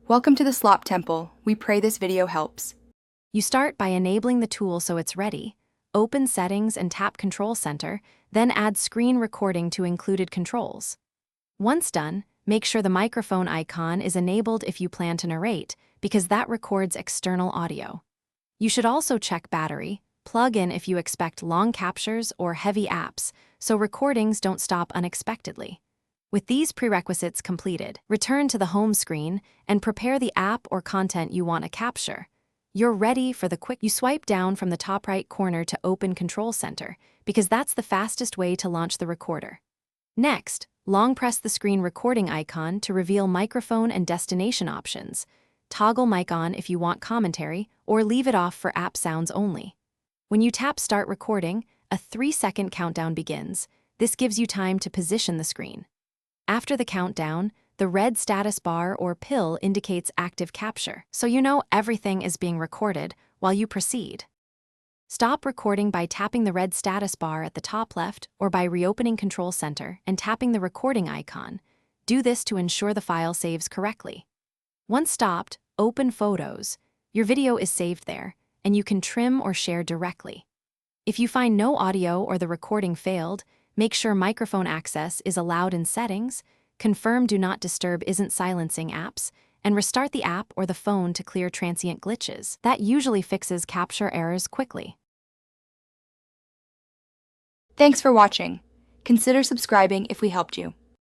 Welcome to the Slop Temple. We pray this video helps. You start by enabling the tool so it's ready. Open Settings and tap Control Center, then add screen recording to included controls. Once done, make sure the microphone icon is enabled if you plan to narrate, because that records external audio. You should also check battery, plug in if you expect long captures or heavy apps, so recordings don't stop unexpectedly. With these prerequisites completed, return to the home screen and prepare the app or content you want to capture. You're ready for the quick. You swipe down from the top right corner to open Control Center, because that's the fastest way to launch the recorder. Next, long press the screen recording icon to reveal microphone and destination options. Toggle mic on if you want commentary, or leave it off for app sounds only. When you tap Start Recording, a 3-second countdown begins. This gives you time to position the screen. After the countdown, the red status bar or pill indicates active capture, so you know everything is being recorded while you proceed. Stop recording by tapping the red status bar at the top left or by reopening Control Center and tapping the recording icon. Do this to ensure the file saves correctly. Once stopped, open Photos. Your video is saved there, and you can trim or share directly. If you find no audio or the recording failed, make sure microphone access is allowed in Settings, confirm Do Not Disturb isn't silencing apps, and restart the app or the phone to clear transient glitches. That usually fixes capture errors quickly. Thanks for watching. Consider subscribing if we helped you.